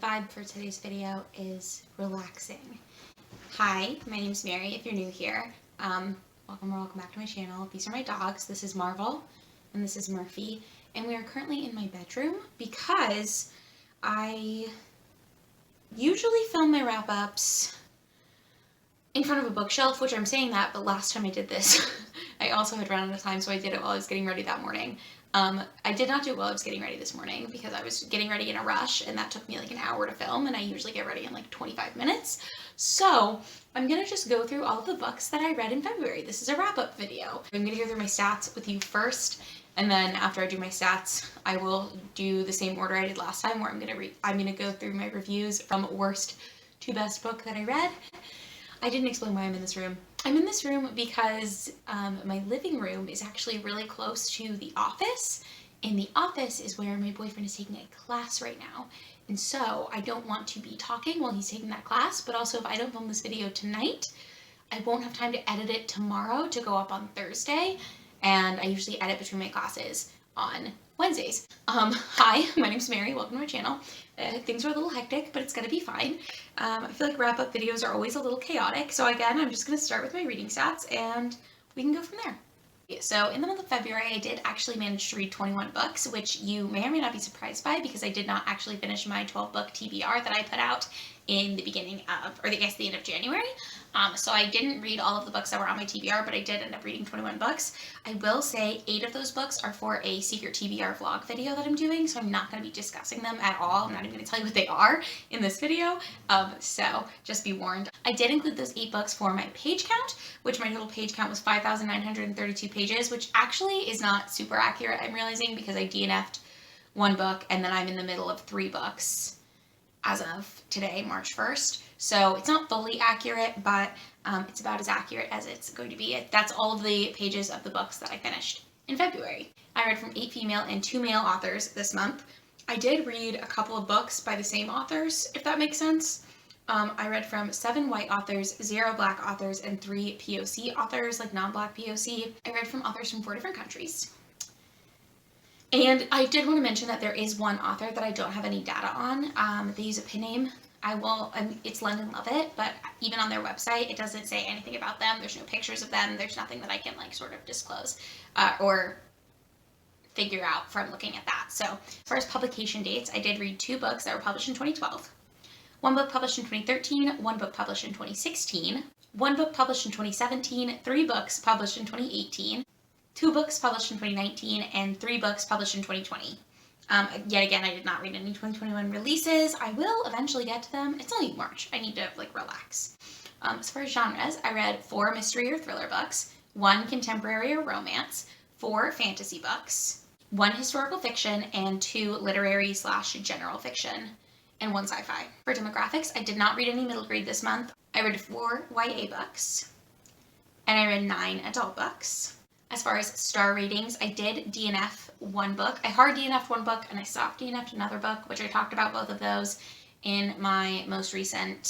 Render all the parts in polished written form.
vibe for today's video is relaxing. Hi, my name's Mary if you're new here. Welcome back to my channel. These are my dogs. This is Marvel and this is Murphy. And we are currently in my bedroom because I usually film my wrap-ups in front of a bookshelf, which I'm saying that, but last time I did this, I also had run out of time, so I did it while I was getting ready that morning. I did not do it while I was getting ready this morning because I was getting ready in a rush and that took me like an hour to film, and I usually get ready in like 25 minutes. So I'm gonna just go through all of the books that I read in February. This is a wrap-up video. I'm gonna go through my stats with you first, and then after I do my stats, I will do the same order I did last time, where I'm gonna go through my reviews from worst to best book that I read. I didn't explain why I'm in this room. I'm in this room because my living room is actually really close to the office, and the office is where my boyfriend is taking a class right now. And so I don't want to be talking while he's taking that class, but also if I don't film this video tonight, I won't have time to edit it tomorrow to go up on Thursday, and I usually edit between my classes on Wednesdays. Hi, my name's Mary, welcome to my channel. Things are a little hectic, but it's gonna be fine. I feel like wrap-up videos are always a little chaotic, so again, I'm just gonna start with my reading stats and we can go from there. So in the month of February, I did actually manage to read 21 books, which you may or may not be surprised by because I did not actually finish my 12-book TBR that I put out in the beginning of, or I guess the end of January. So I didn't read all of the books that were on my TBR, but I did end up reading 21 books. I will say 8 of those books are for a secret TBR vlog video that I'm doing, so I'm not going to be discussing them at all. I'm not even going to tell you what they are in this video, so just be warned. I did include those 8 books for my page count, which my total page count was 5,932 pages, which actually is not super accurate, I'm realizing, because I DNF'd 1 book and then I'm in the middle of 3 books as of today, March 1st. So it's not fully accurate, but it's about as accurate as it's going to be. That's all of the pages of the books that I finished in February. I read from 8 female and 2 male authors this month. I did read a couple of books by the same authors, if that makes sense. I read from 7 white authors, 0 black authors, and 3 POC authors, like non-black POC. I read from authors from 4 different countries. And I did want to mention that there is one author that I don't have any data on. They use a pin name. It's London Lovett, but even on their website, it doesn't say anything about them. There's no pictures of them. There's nothing that I can like sort of disclose or figure out from looking at that. So as far as publication dates, I did read 2 books that were published in 2012. 1 book published in 2013, 1 book published in 2016, 1 book published in 2017, 3 books published in 2018, 2 books published in 2019, and 3 books published in 2020. Yet again, I did not read any 2021 releases. I will eventually get to them. It's only March. I need to like relax. As far as genres, I read 4 mystery or thriller books, 1 contemporary or romance, 4 fantasy books, 1 historical fiction, and 2 literary/general fiction, and 1 sci-fi. For demographics, I did not read any middle grade this month. I read 4 YA books, and I read 9 adult books. As far as star ratings, I did DNF 1 book. I hard DNF'd 1 book and I soft DNF'd another book, which I talked about both of those in my most recent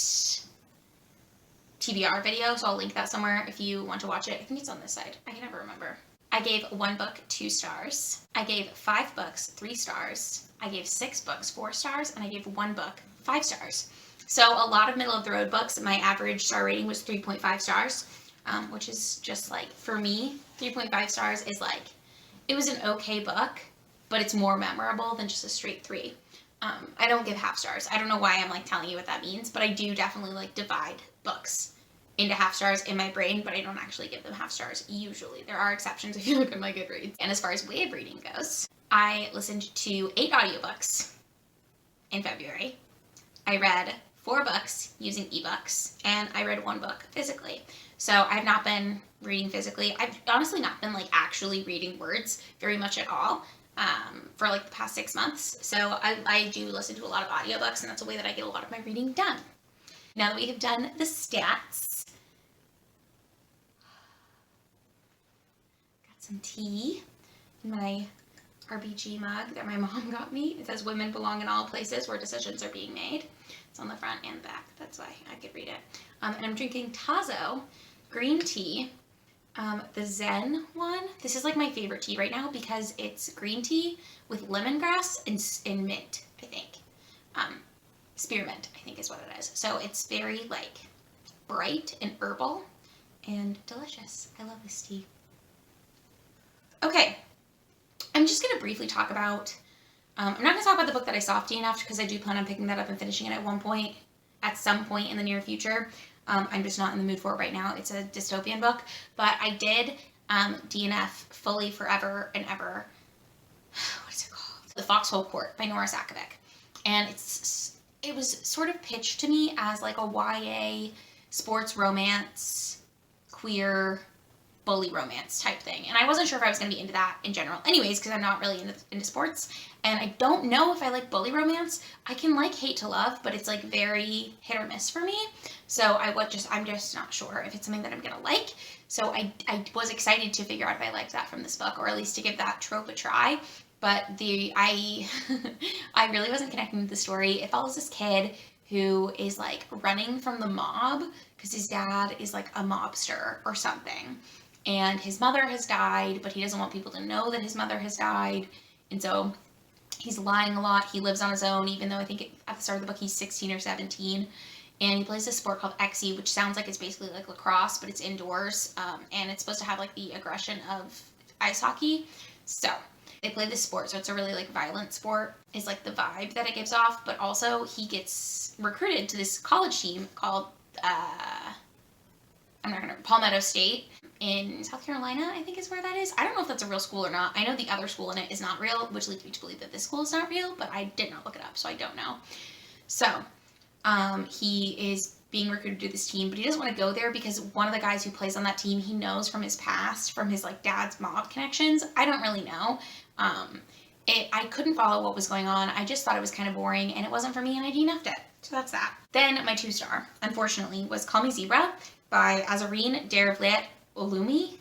TBR video, so I'll link that somewhere if you want to watch it. I think it's on this side. I can never remember. I gave 1 book 2 stars. I gave 5 books 3 stars. I gave 6 books 4 stars, and I gave 1 book 5 stars. So a lot of middle of the road books. My average star rating was 3.5 stars. Which is just like, for me, 3.5 stars is like, it was an okay book, but it's more memorable than just a straight 3. I don't give half stars. I don't know why I'm like telling you what that means, but I do definitely like divide books into half stars in my brain, but I don't actually give them half stars usually. There are exceptions if you look at my Goodreads. And as far as way of reading goes, I listened to 8 audiobooks in February. I read 4 books using ebooks, and I read 1 book physically. So I've not been reading physically. I've honestly not been like actually reading words very much at all for like the past 6 months. So I do listen to a lot of audiobooks, and that's a way that I get a lot of my reading done. Now that we have done the stats, got some tea in my RBG mug that my mom got me. It says women belong in all places where decisions are being made. It's on the front and back. That's why I could read it. And I'm drinking Tazo green tea, the Zen one. This is like my favorite tea right now because it's green tea with lemongrass and mint, I think. spearmint, I think is what it is. So it's very like bright and herbal and delicious. I love this tea. Okay, I'm just going to briefly talk about, I'm not going to talk about the book that I saw DNF'd because I do plan on picking that up and finishing it at some point in the near future. I'm just not in the mood for it right now. It's a dystopian book, but I did DNF fully forever and ever. What is it called? The Foxhole Court by Nora Sakovic. And it was sort of pitched to me as like a YA sports romance, queer, bully romance type thing. And I wasn't sure if I was going to be into that in general anyways, because I'm not really into sports. And I don't know if I like bully romance. I can like hate to love, but it's like very hit or miss for me. So I'm just not sure if it's something that I'm going to like. So I was excited to figure out if I liked that from this book, or at least to give that trope a try. But I really wasn't connecting with the story. It follows this kid who is like running from the mob because his dad is like a mobster or something. And his mother has died, but he doesn't want people to know that his mother has died. And so he's lying a lot. He lives on his own, even though I think at the start of the book he's 16 or 17. And he plays this sport called Xe, which sounds like it's basically like lacrosse, but it's indoors. And it's supposed to have like the aggression of ice hockey. So they play this sport, so it's a really like violent sport is like the vibe that it gives off. But also he gets recruited to this college team called Palmetto State in South Carolina, I think is where that is. I don't know if that's a real school or not. I know the other school in it is not real, which leads me to believe that this school is not real, but I did not look it up, so I don't know. So he is being recruited to this team, but he doesn't want to go there because one of the guys who plays on that team, he knows from his past, from his like dad's mob connections. I don't really know. I couldn't follow what was going on. I just thought it was kind of boring, and it wasn't for me, and I DNF'd it. So that's that. Then my 2-star, unfortunately, was Call Me Zebra by Azareen Vliet Oloomi.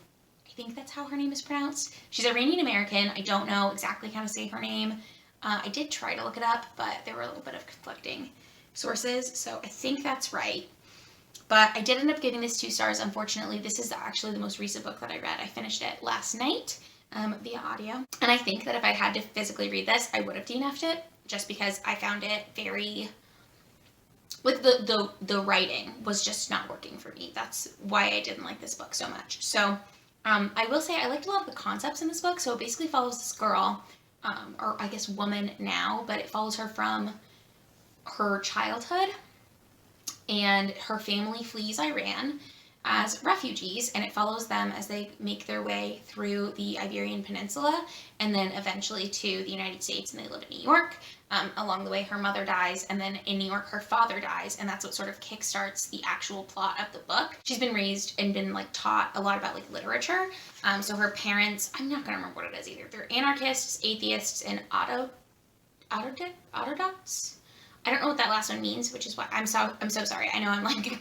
I think that's how her name is pronounced. She's Iranian American. I don't know exactly how to say her name. I did try to look it up, but there were a little bit of conflicting sources, so I think that's right. But I did end up giving this 2 stars. Unfortunately, this is actually the most recent book that I read. I finished it last night via audio. And I think that if I had to physically read this, I would have DNF'd it, just because I found it very... With the writing was just not working for me. That's why I didn't like this book so much. So I will say I liked a lot of the concepts in this book. So it basically follows this girl, or I guess woman now, but it follows her from her childhood, and her family flees Iran as refugees, and it follows them as they make their way through the Iberian Peninsula and then eventually to the United States, and they live in New York. Along the way, her mother dies, and then in New York, her father dies, and that's what sort of kickstarts the actual plot of the book. She's been raised and been like taught a lot about like literature. So her parents, I'm not gonna remember what it is either. They're anarchists, atheists, and autodox. I don't know what that last one means, which is why I'm so sorry. I know I'm like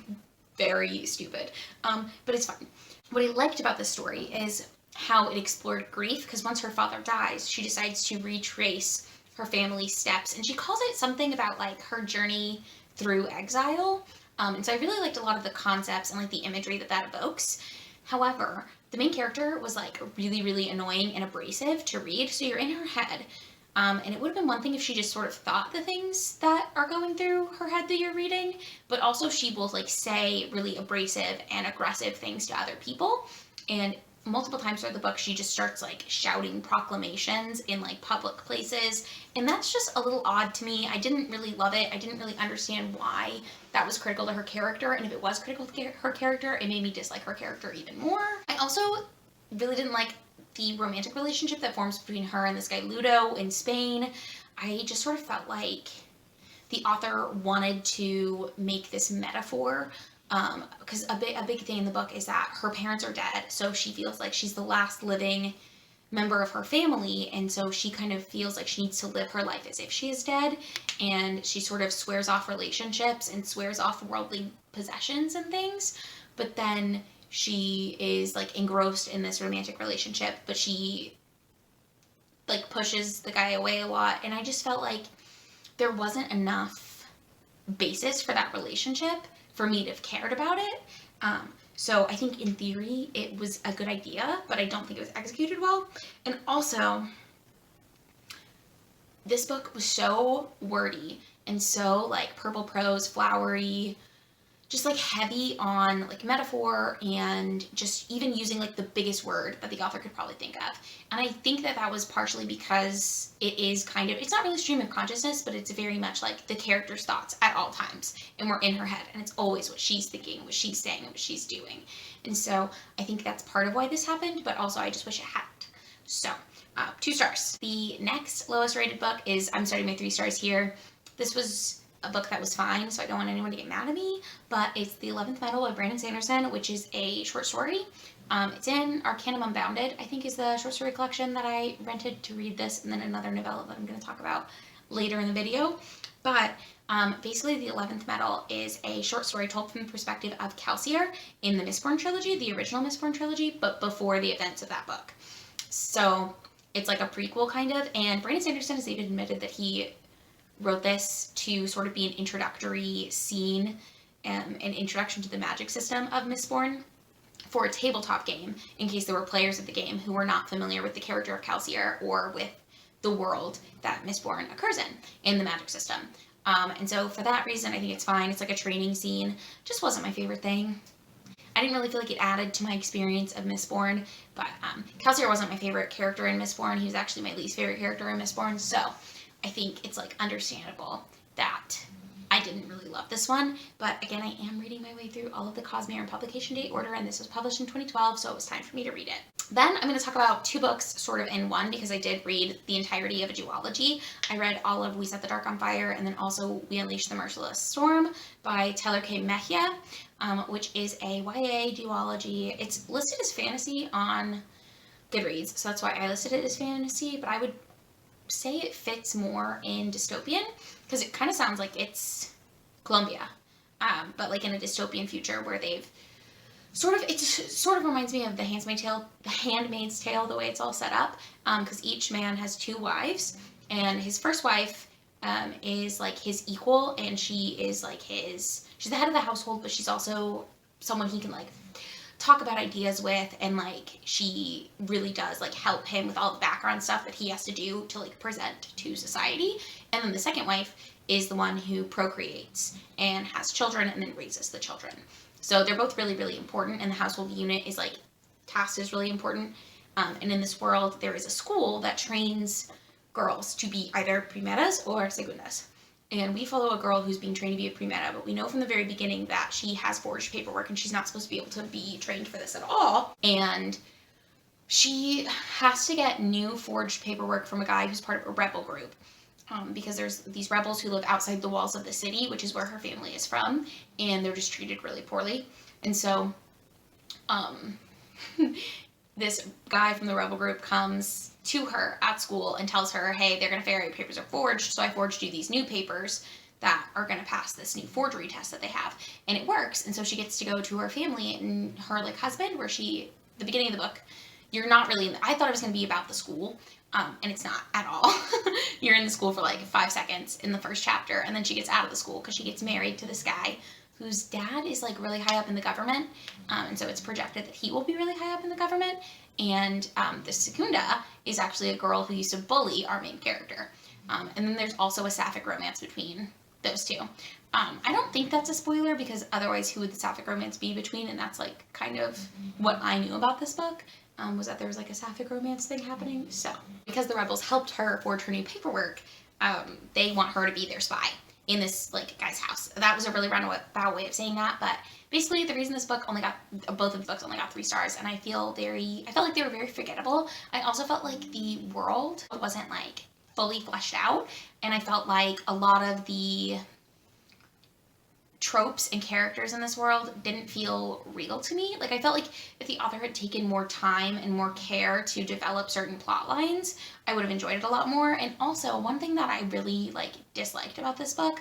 very stupid, but it's fine. What I liked about this story is how it explored grief, because once her father dies, she decides to retrace her family's steps, and she calls it something about like her journey through exile. And so I really liked a lot of the concepts and like the imagery that evokes. However, the main character was like really, really annoying and abrasive to read, so you're in her head. And it would have been one thing if she just sort of thought the things that are going through her head that you're reading, but also she will like say really abrasive and aggressive things to other people. And multiple times throughout the book, she just starts like shouting proclamations in like public places. And that's just a little odd to me. I didn't really love it. I didn't really understand why that was critical to her character. And if it was critical to her character, it made me dislike her character even more. I also really didn't like the romantic relationship that forms between her and this guy Ludo in Spain. I just sort of felt like the author wanted to make this metaphor, because a big thing in the book is that her parents are dead, so she feels like she's the last living member of her family, and so she kind of feels like she needs to live her life as if she is dead, and she sort of swears off relationships and swears off worldly possessions and things, but then she is like engrossed in this romantic relationship, but she like pushes the guy away a lot, and I just felt like there wasn't enough basis for that relationship for me to have cared about it. So I think in theory it was a good idea, but I don't think it was executed well. And also, this book was so wordy and so like purple prose, flowery, just like heavy on like metaphor and just even using like the biggest word that the author could probably think of. And I think that that was partially because it is kind of, it's not really stream of consciousness, but it's very much like the character's thoughts at all times, and we're in her head, and it's always what she's thinking, what she's saying, and what she's doing. And so I think that's part of why this happened, but also I just wish it hadn't. So 2 stars. The next lowest rated book is, I'm starting my 3 stars here. This was a book that was fine, so I don't want anyone to get mad at me, but it's The 11th Metal by Brandon Sanderson, which is a short story. It's in Arcanum Unbounded, I think, is the short story collection that I rented to read this, and then another novella that I'm going to talk about later in the video. But basically, The 11th Metal is a short story told from the perspective of Kelsier in the Mistborn trilogy, the original Mistborn trilogy, but before the events of that book. So it's like a prequel, kind of, and Brandon Sanderson has even admitted that he wrote this to sort of be an introductory scene, an introduction to the magic system of Mistborn for a tabletop game, in case there were players of the game who were not familiar with the character of Kelsier or with the world that Mistborn occurs in the magic system. And so for that reason, I think it's fine. It's like a training scene. Just wasn't my favorite thing. I didn't really feel like it added to my experience of Mistborn, but Kelsier wasn't my favorite character in Mistborn. He was actually my least favorite character in Mistborn, so I think it's like understandable that I didn't really love this one. But again, I am reading my way through all of the Cosmere in publication date order, and this was published in 2012, so it was time for me to read it. Then I'm going to talk about 2 books sort of in one, because I did read the entirety of a duology. I read all of We Set the Dark on Fire, and then also We Unleashed the Merciless Storm by Tehlor K. Mejia, which is a YA duology. It's listed as fantasy on Goodreads, so that's why I listed it as fantasy, but I would say it fits more in dystopian, because it kind of sounds like it's Columbia, but like in a dystopian future where they've it sort of reminds me of The Handmaid's Tale, the way it's all set up, because each man has 2 wives, and his first wife is like his equal, and she is like she's the head of the household, but she's also someone he can like talk about ideas with, and like she really does like help him with all the background stuff that he has to do to like present to society. And then the second wife is the one who procreates and has children and then raises the children. So they're both really, really important, and the household unit is like cast is really important. And in this world, there is a school that trains girls to be either primeras or segundas. And we follow a girl who's being trained to be a primera, but we know from the very beginning that she has forged paperwork and she's not supposed to be able to be trained for this at all. And she has to get new forged paperwork from a guy who's part of a rebel group. Because there's these rebels who live outside the walls of the city, which is where her family is from, and they're just treated really poorly. And so this guy from the rebel group comes to her at school and tells her, hey, they're going to figure out your papers are forged, so I forged you these new papers that are going to pass this new forgery test that they have. And it works, and so she gets to go to her family and her like husband, where the beginning of the book, you're not really I thought it was going to be about the school, and it's not at all. You're in the school for like 5 seconds in the first chapter, and then she gets out of the school because she gets married to this guy whose dad is like really high up in the government, and so it's projected that he will be really high up in the government. And the Secunda is actually a girl who used to bully our main character. And then there's also a sapphic romance between those 2. I don't think that's a spoiler, because otherwise who would the sapphic romance be between? And that's like kind of what I knew about this book, was that there was like a sapphic romance thing happening. So because the rebels helped her forge her new paperwork, they want her to be their spy in this like guy's house. That was a really roundabout way of saying that, but basically the reason both of the books only got 3 stars, and I felt like they were very forgettable. I also felt like the world wasn't like fully fleshed out, and I felt like a lot of the tropes and characters in this world didn't feel real to me. Like I felt like if the author had taken more time and more care to develop certain plot lines, I would have enjoyed it a lot more. And also, one thing that I really like disliked about this book,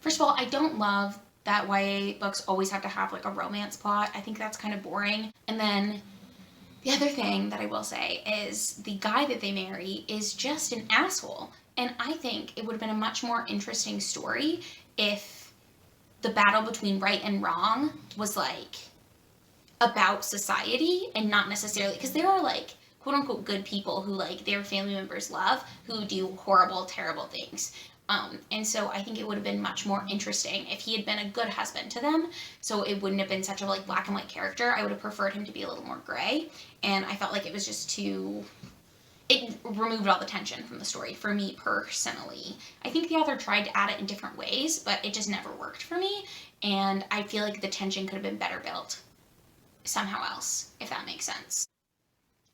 first of all, I don't love that YA books always have to have like a romance plot. I think that's kind of boring. And then the other thing that I will say is the guy that they marry is just an asshole. And I think it would have been a much more interesting story if the battle between right and wrong was like about society and not necessarily, because there are like quote unquote good people who like their family members love, who do horrible, terrible things. And so I think it would have been much more interesting if he had been a good husband to them. So it wouldn't have been such a like black and white character. I would have preferred him to be a little more gray. And I felt like it was just too, it removed all the tension from the story for me personally. I think the author tried to add it in different ways, but it just never worked for me. And I feel like the tension could have been better built somehow else, if that makes sense.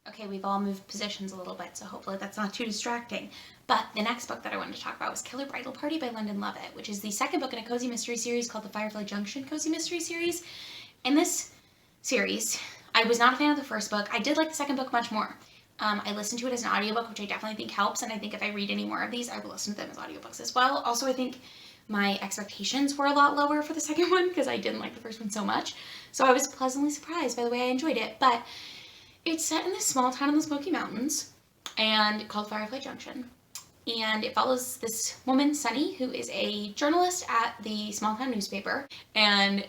Okay, we've all moved positions a little bit, so hopefully that's not too distracting. But the next book that I wanted to talk about was Killer Bridal Party by Lovett, which is the second book in a cozy mystery series called the Firefly Junction Cozy Mystery Series. In this series, I was not a fan of the first book. I did like the second book much more. I listened to it as an audiobook, which I definitely think helps, and I think if I read any more of these, I will listen to them as audiobooks as well. Also, I think my expectations were a lot lower for the second one because I didn't like the first one so much. So I was pleasantly surprised by the way I enjoyed it. But it's set in this small town in the Smoky Mountains and called Firefly Junction. And it follows this woman, Sunny, who is a journalist at the small town newspaper. And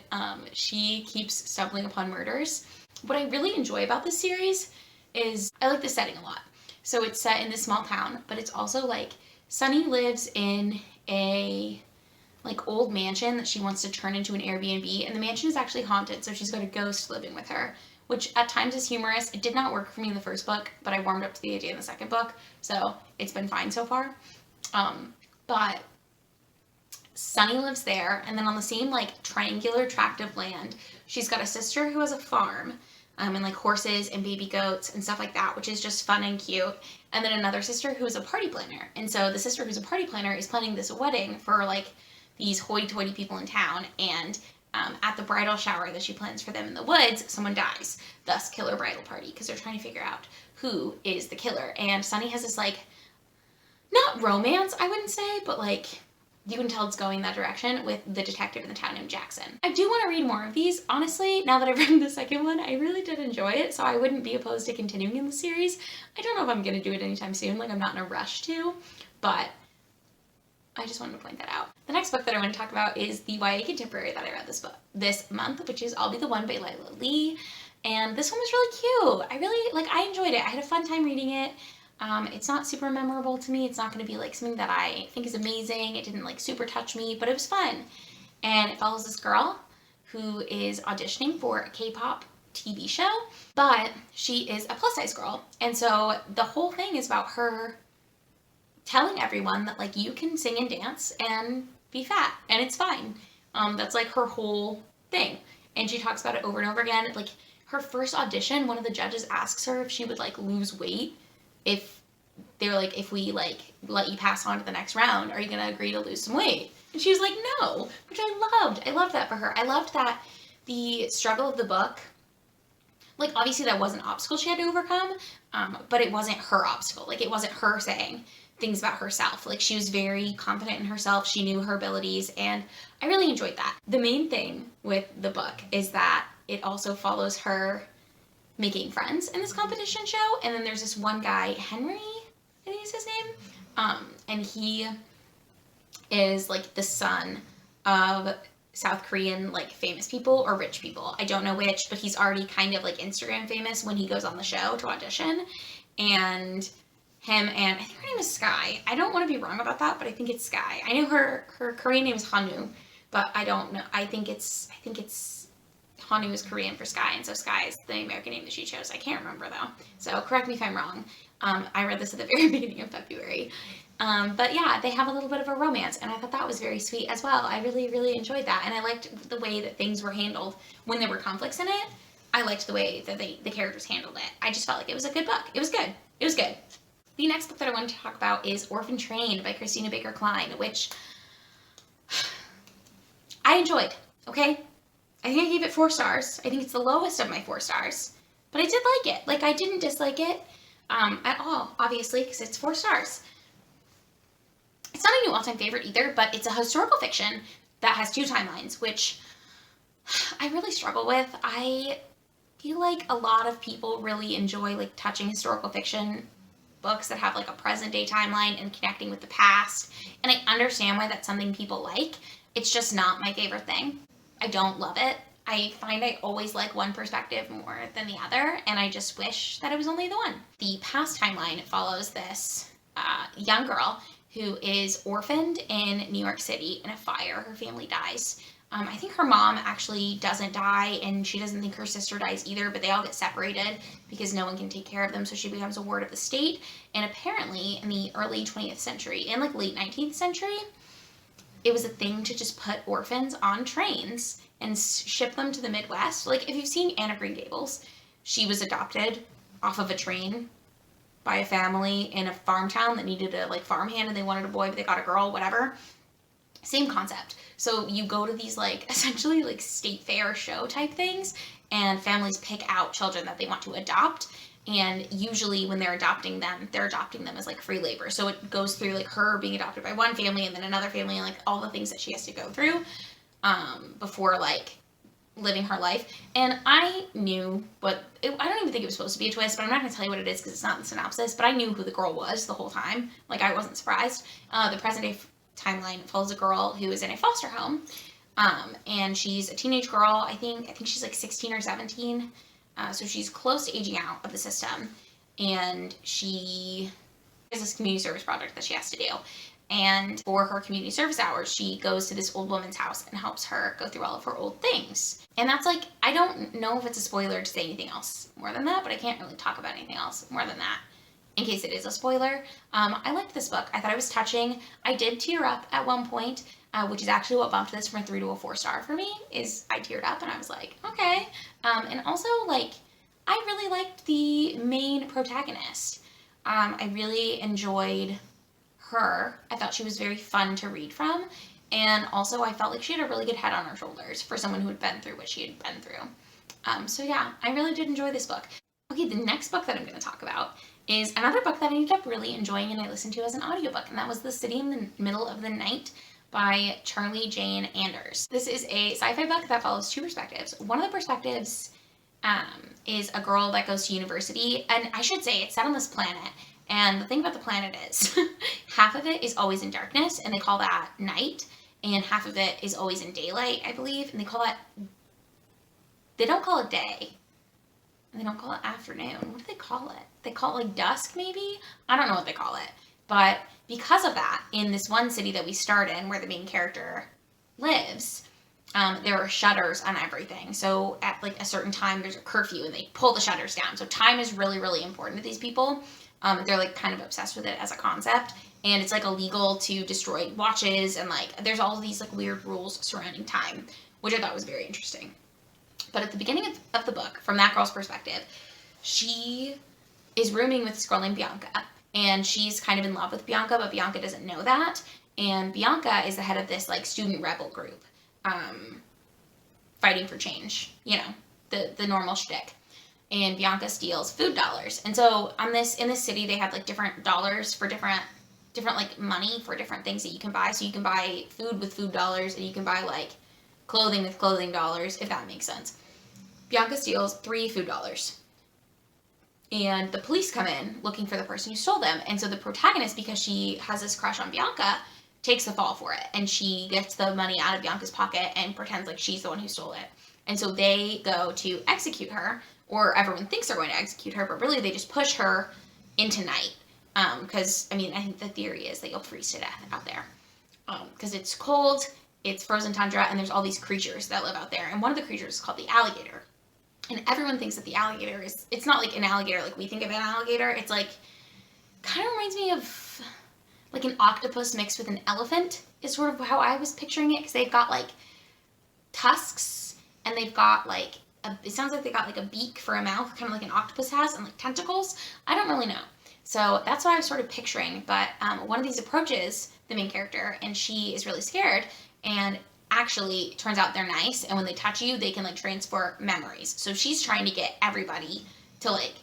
she keeps stumbling upon murders. What I really enjoy about this series is I like the setting a lot. So it's set in this small town, but it's also like Sunny lives in a like old mansion that she wants to turn into an Airbnb. And the mansion is actually haunted, so she's got a ghost living with her, which at times is humorous. It did not work for me in the first book, but I warmed up to the idea in the second book, so it's been fine so far. But Sunny lives there, and then on the same like triangular tract of land, she's got a sister who has a farm, and like horses and baby goats and stuff like that, which is just fun and cute. And then another sister who is a party planner, and so the sister who's a party planner is planning this wedding for like these hoity-toity people in town, and at the bridal shower that she plans for them in the woods, someone dies. Thus, Killer Bridal Party, because they're trying to figure out who is the killer. And Sunny has this, like, not romance, I wouldn't say, but, like, you can tell it's going that direction with the detective in the town named Jackson. I do want to read more of these. Honestly, now that I've read the second one, I really did enjoy it, so I wouldn't be opposed to continuing in the series. I don't know if I'm going to do it anytime soon. Like, I'm not in a rush to, but I just wanted to point that out. The next book that I want to talk about is the YA contemporary that I read this month, which is I'll Be the One by Lyla Lee. And this one was really cute. I enjoyed it. I had a fun time reading it. It's not super memorable to me. It's not going to be like something that I think is amazing. It didn't like super touch me, but it was fun. And it follows this girl who is auditioning for a K-pop TV show, but she is a plus size girl. And so the whole thing is about her telling everyone that like you can sing and dance and be fat and it's fine. That's like her whole thing. And she talks about it over and over again. Like her first audition, one of the judges asks her if she would like lose weight. If they're like, if we like let you pass on to the next round, are you gonna agree to lose some weight? And she was like, no, which I loved. I loved that for her. I loved that the struggle of the book, like obviously that was an obstacle she had to overcome, but it wasn't her obstacle. Like it wasn't her saying things about herself. Like she was very confident in herself. She knew her abilities, and I really enjoyed that. The main thing with the book is that it also follows her making friends in this competition show. And then there's this one guy, Henry, I think is his name. And he is like the son of South Korean like famous people or rich people. I don't know which, but he's already kind of like Instagram famous when he goes on the show to audition. And him and I think her name is Sky. I don't want to be wrong about that, but I think it's Sky. I know her Korean name is Hanu, but I don't know. I think it's Hanu is Korean for Sky, and so Sky is the American name that she chose. I can't remember though, so correct me if I'm wrong. I read this at the very beginning of February. But yeah, they have a little bit of a romance, and I thought that was very sweet as well. I really, really enjoyed that, and I liked the way that things were handled when there were conflicts in it. I liked the way that the characters handled it. I just felt like it was a good book. It was good. It was good. The next book that I wanted to talk about is Orphan by Christina Baker Cline, which I enjoyed, okay? I think I gave it 4 stars. I think it's the lowest of my 4 stars, but I did like it. Like, I didn't dislike it at all, obviously, because it's 4 stars. It's not a new all-time favorite either, but it's a historical fiction that has 2 timelines, which I really struggle with. I feel like a lot of people really enjoy, like, touching historical fiction books that have, like, a present-day timeline and connecting with the past, and I understand why that's something people like. It's just not my favorite thing. I don't love it. I find I always like one perspective more than the other, and I just wish that it was only the one. The past timeline follows this young girl who is orphaned in New York City in a fire. Her family dies. I think her mom actually doesn't die, and she doesn't think her sister dies either, but they all get separated because no one can take care of them, so she becomes a ward of the state. And apparently in the early 20th century and like late 19th century, it was a thing to just put orphans on trains and ship them to the Midwest. Like, if you've seen Anne of Green Gables, she was adopted off of a train by a family in a farm town that needed a like farmhand, and they wanted a boy but they got a girl, whatever. Same concept. So you go to these like essentially like state fair show type things, and families pick out children that they want to adopt, and usually when they're adopting them as like free labor. So it goes through like her being adopted by one family and then another family, and like all the things that she has to go through before like living her life. And I knew, but I don't even think it was supposed to be a twist, but I'm not going to tell you what it is because it's not in the synopsis, but I knew who the girl was the whole time. Like, I wasn't surprised. The present day timeline follows a girl who is in a foster home, and she's a teenage girl. I think she's like 16 or 17, so she's close to aging out of the system, and she has this community service project that she has to do. And for her community service hours, she goes to this old woman's house and helps her go through all of her old things. And that's like, I don't know if it's a spoiler to say anything else more than that, but I can't really talk about anything else more than that, in case it is a spoiler. I liked this book. I thought it was touching. I did tear up at one point, which is actually what bumped this from a 3 to a 4 star for me, is I teared up and I was like, okay. And also, like, I really liked the main protagonist. I really enjoyed her. I thought she was very fun to read from, and also I felt like she had a really good head on her shoulders for someone who had been through what she had been through. So yeah, I really did enjoy this book. Okay, the next book that I'm going to talk about is another book that I ended up really enjoying and I listened to as an audiobook, and that was The City in the Middle of the Night by Charlie Jane Anders. This is a sci-fi book that follows 2 perspectives. One of the perspectives is a girl that goes to university, and I should say it's set on this planet. And the thing about the planet is, half of it is always in darkness, and they call that night, and half of it is always in daylight, I believe, and they don't call it day, and they don't call it afternoon. What do they call it? They call it like dusk, maybe? I don't know what they call it. But because of that, in this one city that we start in, where the main character lives, there are shutters on everything. So at like a certain time, there's a curfew, and they pull the shutters down. So time is really, really important to these people. They're like kind of obsessed with it as a concept, and it's like illegal to destroy watches, and like there's all of these like weird rules surrounding time, which I thought was very interesting. But at the beginning of the book, from that girl's perspective, she is rooming with this girl named Bianca, and she's kind of in love with Bianca, but Bianca doesn't know that. And Bianca is the head of this like student rebel group, fighting for change, you know, the normal shtick. And Bianca steals food dollars. And so in this city, they have like different dollars for different like money for different things that you can buy. So you can buy food with food dollars, and you can buy like clothing with clothing dollars, if that makes sense. Bianca steals 3 food dollars. And the police come in looking for the person who stole them. And so the protagonist, because she has this crush on Bianca, takes the fall for it. And she gets the money out of Bianca's pocket and pretends like she's the one who stole it. And so they go to execute her, or everyone thinks they're going to execute her, but really they just push her into night. Because, I mean, I think the theory is that you'll freeze to death out there. Because it's cold, it's frozen tundra, and there's all these creatures that live out there. And one of the creatures is called the alligator. And everyone thinks that the alligator is, it's not like an alligator like we think of an alligator. It's like, kind of reminds me of like an octopus mixed with an elephant is sort of how I was picturing it. Because they've got like tusks, and they've got like, it sounds like they got like a beak for a mouth, kind of like an octopus has, and like tentacles. I don't really know. So that's what I was sort of picturing. But one of these approaches the main character, and she is really scared, and actually turns out they're nice, and when they touch you, they can like transfer memories. So she's trying to get everybody to like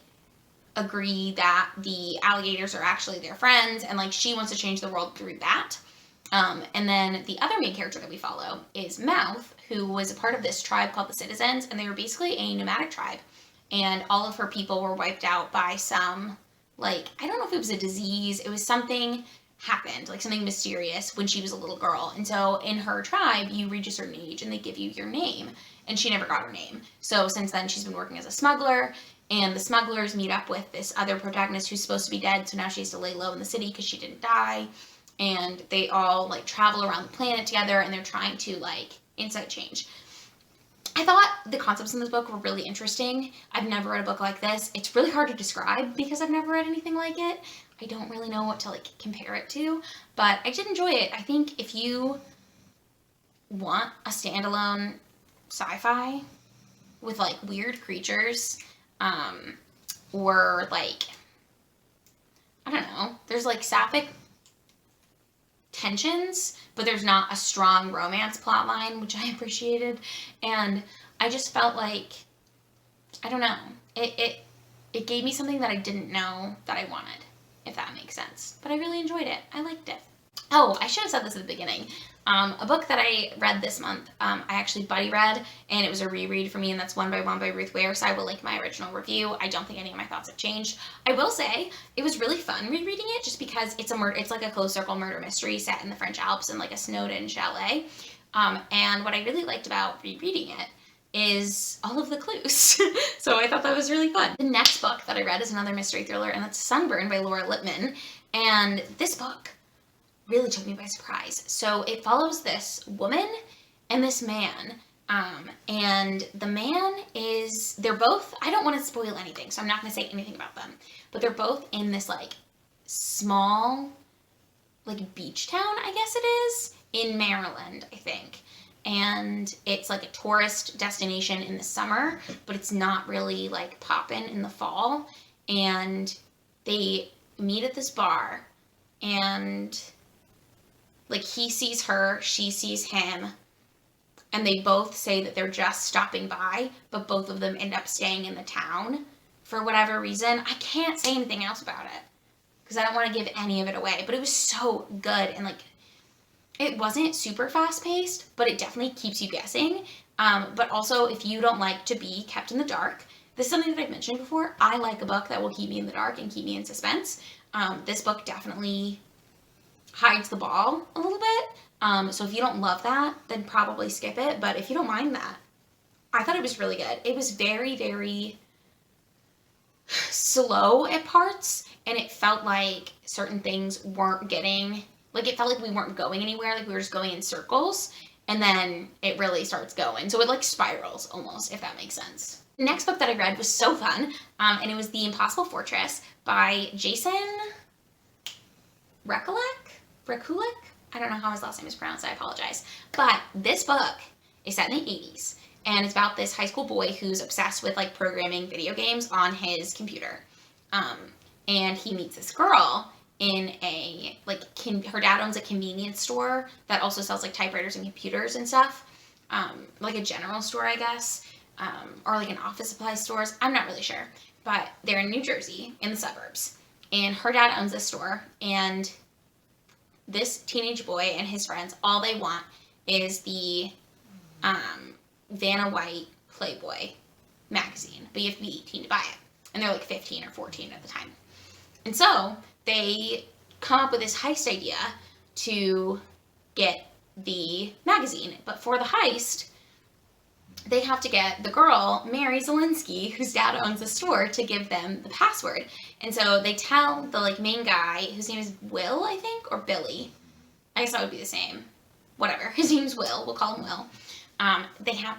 agree that the alligators are actually their friends, and like she wants to change the world through that. And then the other main character that we follow is Mouth, who was a part of this tribe called the Citizens, and they were basically a nomadic tribe, and all of her people were wiped out by some, like, I don't know if it was a disease, it was something happened, like something mysterious when she was a little girl. And so in her tribe, you reach a certain age and they give you your name, and she never got her name. So since then she's been working as a smuggler, and the smugglers meet up with this other protagonist who's supposed to be dead, so now she has to lay low in the city because she didn't die. and they all like travel around the planet together, and they're trying to like insight change. I thought the concepts in this book were really interesting. I've never read a book like this. It's really hard to describe because I've never read anything like it. I don't really know what to like compare it to, but I did enjoy it. I think if you want a standalone sci-fi with like weird creatures, or like, I don't know, there's like sapphic tensions, but there's not a strong romance plot line, which I appreciated. And I just felt like, I don't know, it gave me something that I didn't know that I wanted, if that makes sense. But I really enjoyed it. I liked it. Oh, I should have said this at the beginning. A book that I read this month, I actually buddy read, and it was a reread for me, and that's One by One by Ruth Ware, so I will link my original review. I don't think any of my thoughts have changed. I will say, it was really fun rereading it, just because it's like a closed circle murder mystery set in the French Alps in like a snowed-in chalet, and what I really liked about rereading it is all of the clues. So I thought that was really fun. The next book that I read is another mystery thriller, and that's Sunburn by Lippman, and this book really took me by surprise. So it follows this woman and this man, and the man is, they're both, I don't want to spoil anything, so I'm not going to say anything about them, but they're both in this like small like beach town, I guess it is, in Maryland, I think. And it's like a tourist destination in the summer, but it's not really like poppin' in the fall. And they meet at this bar, and like he sees her, she sees him, and they both say that they're just stopping by, but both of them end up staying in the town for whatever reason. I can't say anything else about it because I don't want to give any of it away, but it was so good. And like, it wasn't super fast paced, but it definitely keeps you guessing. But also, if you don't like to be kept in the dark, this is something that I've mentioned before. I like a book that will keep me in the dark and keep me in suspense. This book definitely hides the ball a little bit. So if you don't love that, then probably skip it. But if you don't mind that, I thought it was really good. It was very, very slow at parts, and it felt like certain things weren't getting, like it felt like we weren't going anywhere, like we were just going in circles, and then it really starts going. So it like spirals almost, if that makes sense. The next book that I read was so fun, and it was The Impossible Fortress by Jason Rekolak? I don't know how his last name is pronounced, I apologize. But this book is set in the 80s, and it's about this high school boy who's obsessed with like programming video games on his computer. And he meets this girl in a, like, her dad owns a convenience store that also sells like typewriters and computers and stuff. Like a general store, I guess, or like an office supply stores. I'm not really sure, but they're in New Jersey in the suburbs, and her dad owns this store, and this teenage boy and his friends, all they want is the Vanna White Playboy magazine, but you have to be 18 to buy it, and they're like 15 or 14 at the time. And so they come up with this heist idea to get the magazine, but for the heist, they have to get the girl, Mary Zelinsky, whose dad owns the store, to give them the password. And so they tell the like main guy, whose name is Will, I think, or Billy. I guess that would be the same. Whatever. His name's Will. We'll call him Will.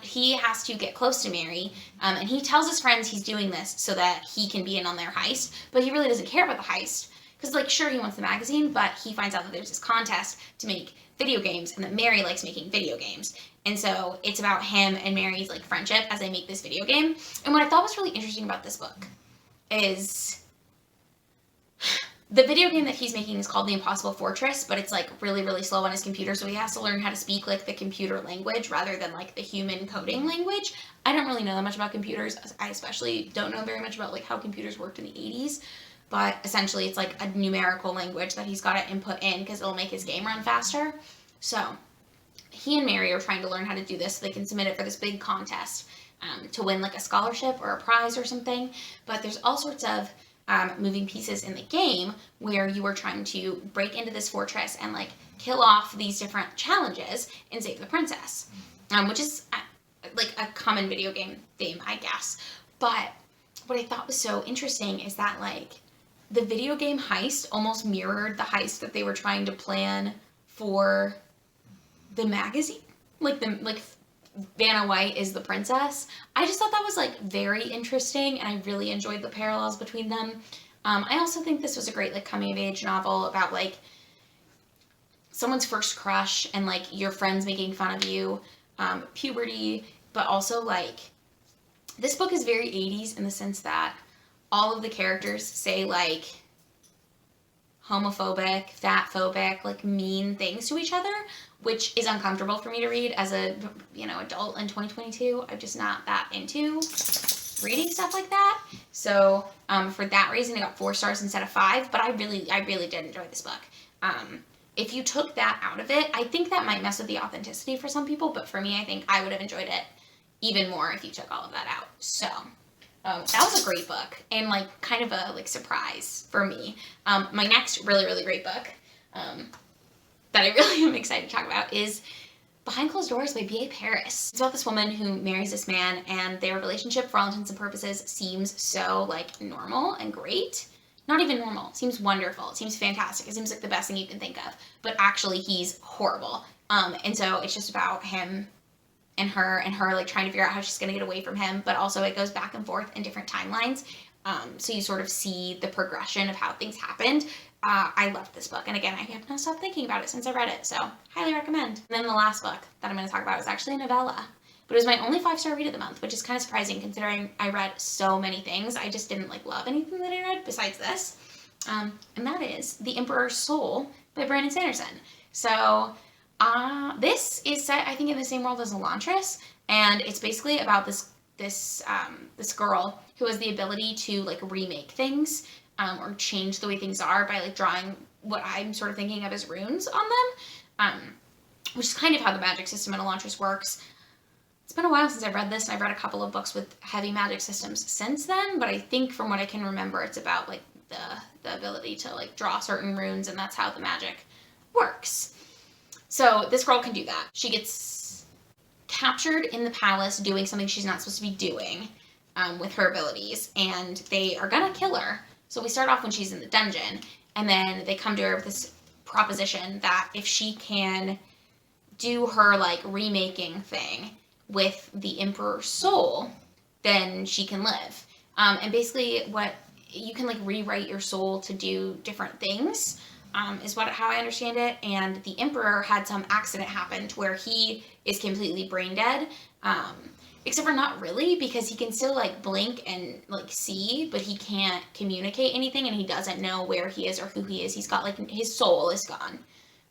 He has to get close to Mary, and he tells his friends he's doing this so that he can be in on their heist, but he really doesn't care about the heist, because, like, sure, he wants the magazine, but he finds out that there's this contest to make video games, and that Mary likes making video games, and so it's about him and Mary's, like, friendship as they make this video game. And what I thought was really interesting about this book is the video game that he's making is called The Impossible Fortress, but it's like really, really slow on his computer, so he has to learn how to speak like the computer language rather than like the human coding language. I don't really know that much about computers. I especially don't know very much about like how computers worked in the 80s, but essentially it's like a numerical language that he's got to input in because it'll make his game run faster. So he and Mary are trying to learn how to do this so they can submit it for this big contest to win like a scholarship or a prize or something. But there's all sorts of moving pieces in the game where you are trying to break into this fortress and like kill off these different challenges and save the princess, which is like a common video game theme, I guess. But what I thought was so interesting is that like the video game heist almost mirrored the heist that they were trying to plan for the magazine. Like Vanna White is the princess. I just thought that was like very interesting, and I really enjoyed the parallels between them. I also think this was a great like coming of age novel about like someone's first crush and like your friends making fun of you, puberty, but also like this book is very 80s in the sense that all of the characters say like homophobic, fatphobic, like mean things to each other, which is uncomfortable for me to read as a, you know, adult in 2022. I'm just not that into reading stuff like that. So for that reason, I got 4 stars instead of 5, but I really did enjoy this book. If you took that out of it, I think that might mess with the authenticity for some people, but for me, I think I would have enjoyed it even more if you took all of that out. So that was a great book and like kind of a like surprise for me. My next really great book that I really am excited to talk about is Behind Closed Doors by B.A. Paris. It's about this woman who marries this man, and their relationship, for all intents and purposes, seems so like normal and great. Not even normal. It seems wonderful. It seems fantastic. It seems like the best thing you can think of. But actually, he's horrible. And so it's just about him and her like trying to figure out how she's going to get away from him. But also it goes back and forth in different timelines. So you sort of see the progression of how things happened. I loved this book. And again, I have not stopped thinking about it since I read it. So highly recommend. And then the last book that I'm going to talk about is actually a novella. But it was my only 5-star read of the month, which is kind of surprising considering I read so many things. I just didn't like love anything that I read besides this. And that is The Emperor's Soul by Brandon Sanderson. So this is set, I think, in the same world as Elantris, and it's basically about this girl who has the ability to like remake things or change the way things are by like drawing what I'm sort of thinking of as runes on them, which is kind of how the magic system in Elantris works. It's been a while since I've read this, and I've read a couple of books with heavy magic systems since then, but I think from what I can remember, it's about like the ability to like draw certain runes, and that's how the magic works. So this girl can do that. She gets captured in the palace doing something she's not supposed to be doing with her abilities, and they are gonna kill her. So we start off when she's in the dungeon, and then they come to her with this proposition that if she can do her like remaking thing with the Emperor's soul, then she can live. And basically what you can like rewrite your soul to do different things, is how I understand it. And the Emperor had some accident happen to where he is completely brain dead, except for not really, because he can still like blink and like see, but he can't communicate anything, and he doesn't know where he is or who he is. He's got like his soul is gone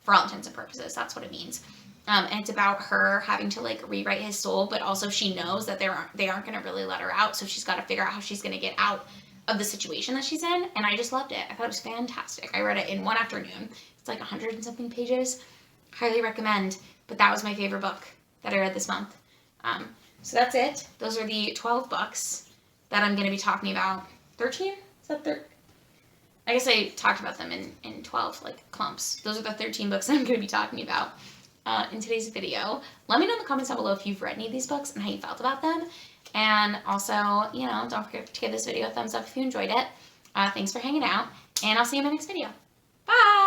for all intents and purposes. That's what it means. And it's about her having to like rewrite his soul, but also she knows that they aren't going to really let her out, so she's got to figure out how she's going to get out of the situation that she's in. And I just loved it. I thought it was fantastic. I read it in one afternoon. It's like 100 and something pages. Highly recommend. But that was my favorite book that I read this month. So that's it. Those are the 12 books that I'm going to be talking about. 13? Is that 13? I guess I talked about them in 12 like clumps. Those are the 13 books that I'm going to be talking about in today's video. Let me know in the comments down below if you've read any of these books and how you felt about them. And also, you know, don't forget to give this video a thumbs up if you enjoyed it. Thanks for hanging out, and I'll see you in my next video. Bye!